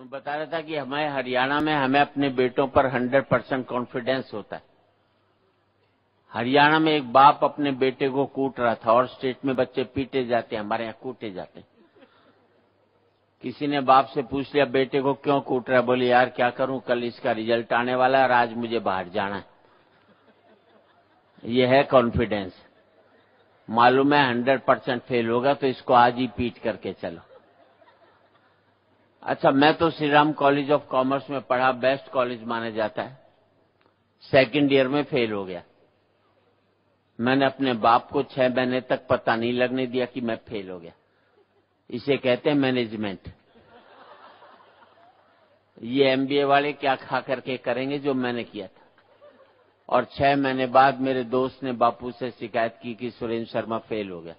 मैं बता रहा था कि हमारे हरियाणा में हमें अपने बेटों पर 100% कॉन्फिडेंस होता है। हरियाणा में एक बाप अपने बेटे को कूट रहा था और स्टेट में बच्चे पीटे जाते हैं, हमारे यहाँ कूटे जाते हैं। किसी ने बाप से पूछ लिया बेटे को क्यों कूट रहा है, बोले यार क्या करूं, कल इसका रिजल्ट आने वाला है और आज मुझे बाहर जाना है। ये है कॉन्फिडेंस। मालूम है 100% फेल होगा तो इसको आज ही पीट करके चलो। अच्छा, मैं तो Shri Ram college of commerce में पढ़ा, बेस्ट कॉलेज माना जाता है। सेकंड ईयर में फेल हो गया। मैंने अपने बाप को 6 महीने तक पता नहीं लगने दिया कि मैं फेल हो गया। इसे कहते हैं मैनेजमेंट। ये एमबीए वाले क्या खा करके करेंगे जो मैंने किया था। और 6 महीने बाद मेरे दोस्त ने बापू से शिकायत की कि सुरेंद्र शर्मा फेल हो गया।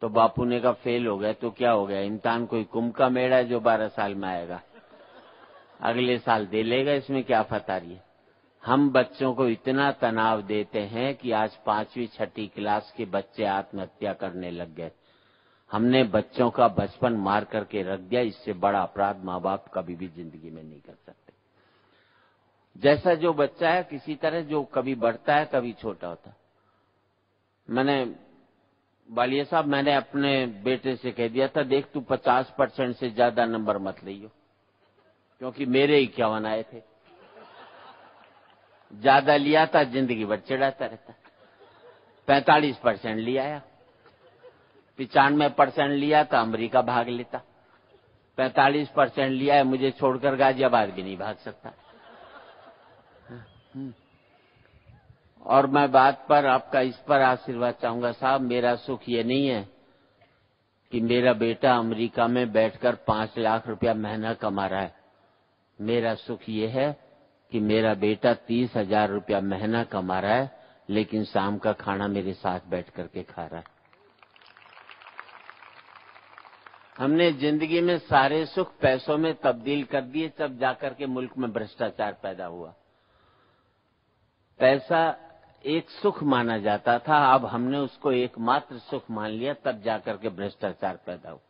तो बापू ने कहा फेल हो गया तो क्या हो गया, इम्तिहान कोई कुंभ का मेला है जो 12 साल में आएगा, अगले साल दे लेगा, इसमें क्या फतारी है। हम बच्चों को इतना तनाव देते हैं कि आज 5वीं 6ठी क्लास के बच्चे आत्महत्या करने लग गए। हमने बच्चों का बचपन मार करके रख दिया। इससे बड़ा अपराध माँ बाप कभी भी जिंदगी में नहीं कर सकते। जैसा जो बच्चा है किसी तरह जो कभी बढ़ता है कभी छोटा होता है। मैंने बालिया साहब, मैंने अपने बेटे से कह दिया था देख तू 50% से ज्यादा नंबर मत लियो, क्योंकि मेरे 51 आए थे। ज्यादा लिया था जिंदगी भर चिढ़ाता रहता। 45% लिया आया, 95% लिया था अमेरिका भाग लेता। 45% लिया है, मुझे छोड़कर गाजियाबाद भी नहीं भाग सकता। और मैं बात पर आपका इस पर आशीर्वाद चाहूंगा साहब, मेरा सुख ये नहीं है कि मेरा बेटा अमेरिका में बैठकर 5 लाख रुपया महीना कमा रहा है। मेरा सुख ये है कि मेरा बेटा 30,000 रुपया महीना कमा रहा है, लेकिन शाम का खाना मेरे साथ बैठ करके खा रहा है। हमने जिंदगी में सारे सुख पैसों में तब्दील कर दिए, तब जाकर के मुल्क में भ्रष्टाचार पैदा हुआ। पैसा एक सुख माना जाता था, अब हमने उसको एकमात्र सुख मान लिया, तब जाकर के भ्रष्टाचार पैदा हुआ।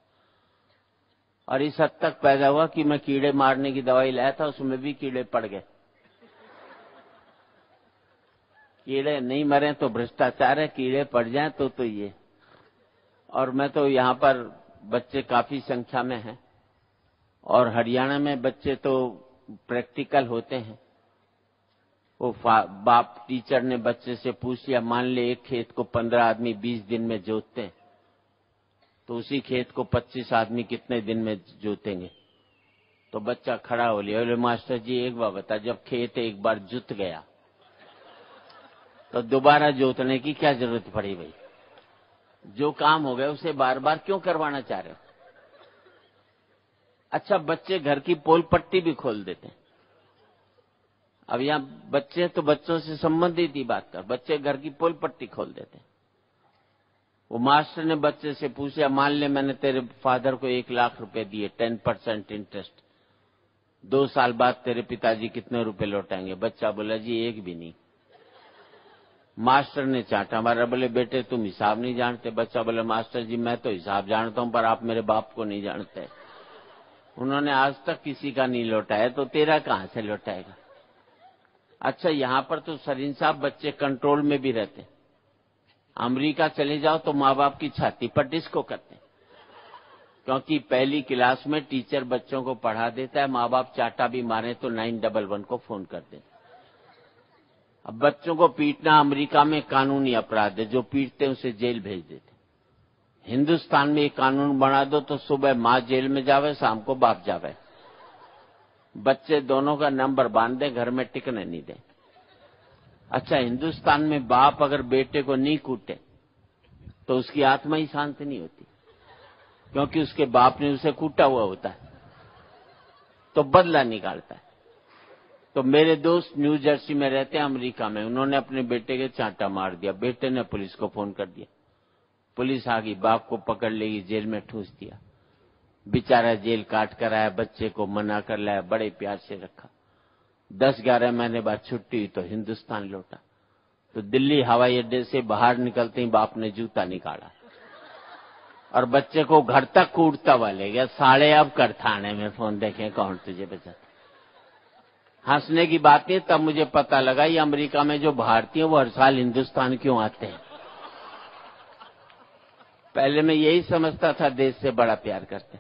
और इस हद तक पैदा हुआ कि मैं कीड़े मारने की दवाई लाया था, उसमें भी कीड़े पड़ गए। कीड़े नहीं मरे तो भ्रष्टाचार है, कीड़े पड़ जाएं तो ये। और मैं तो यहाँ पर बच्चे काफी संख्या में हैं और हरियाणा में बच्चे तो प्रैक्टिकल होते हैं। वो बाप टीचर ने बच्चे से पूछ लिया, मान ले एक खेत को 15 आदमी 20 दिन में जोतते हैं, तो उसी खेत को 25 आदमी कितने दिन में जोतेंगे। तो बच्चा खड़ा हो लिया, बोले मास्टर जी एक बार बता, जब खेत एक बार जुत गया तो दोबारा जोतने की क्या जरूरत पड़ी भाई, जो काम हो गया उसे बार बार क्यों करवाना चाह रहे हो। अच्छा, बच्चे घर की पोल पट्टी भी खोल देते हैं। अब यहाँ बच्चे तो बच्चों से संबंधित ही बात कर, बच्चे घर की पोल पट्टी खोल देते हैं। वो मास्टर ने बच्चे से पूछा, मान ले मैंने तेरे फादर को 1 लाख रुपए दिए 10% इंटरेस्ट, 2 साल बाद तेरे पिताजी कितने रुपए लौटाएंगे। बच्चा बोला जी एक भी नहीं। मास्टर ने चाटा मारा, बोले बेटे तुम हिसाब नहीं जानते। बच्चा बोले मास्टर जी मैं तो हिसाब जानता हूं, पर आप मेरे बाप को नहीं जानते, उन्होंने आज तक किसी का नहीं लौटाया, तो तेरा कहां से लौटाएगा। अच्छा, यहां पर तो सरीन साहब बच्चे कंट्रोल में भी रहते हैं। अमेरिका चले जाओ तो माँ बाप की छाती पर डिस्को करते हैं, क्योंकि पहली क्लास में टीचर बच्चों को पढ़ा देता है, माँ बाप चाटा भी मारे तो 911 को फोन कर देते। अब बच्चों को पीटना अमेरिका में कानूनी अपराध है, जो पीटते हैं उसे जेल भेज देते। हिंदुस्तान में एक कानून बना दो तो सुबह माँ जेल में जावे, शाम को बाप जावे, बच्चे दोनों का नंबर बांध दे, घर में टिकने नहीं दे। अच्छा, हिंदुस्तान में बाप अगर बेटे को नहीं कूटे तो उसकी आत्मा ही शांत नहीं होती, क्योंकि उसके बाप ने उसे कूटा हुआ होता है, तो बदला निकालता है। तो मेरे दोस्त न्यू जर्सी में रहते हैं अमेरिका में, उन्होंने अपने बेटे के चांटा मार दिया। बेटे ने पुलिस को फोन कर दिया, पुलिस आ गई, बाप को पकड़ लेगी, जेल में ठूस दिया। बेचारा जेल काट कर आया, बच्चे को मना कर लाया, बड़े प्यार से रखा। 10-11 महीने बाद छुट्टी हुई तो हिंदुस्तान लौटा, तो दिल्ली हवाई अड्डे से बाहर निकलते ही बाप ने जूता निकाला। और बच्चे को घर तक कूटता हुआ ले गया। साले अब कर थाने में फोन, देखें कौन तुझे बचाता। हंसने की बात नहीं, तब मुझे पता लगा ये अमेरिका में जो भारतीय वो हर साल हिंदुस्तान क्यों आते हैं। पहले मैं यही समझता था देश से बड़ा प्यार करते,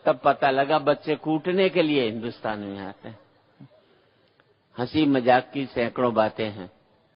तब पता लगा बच्चे कूटने के लिए हिंदुस्तान में आते हैं। हंसी मजाक की सैकड़ों बातें हैं।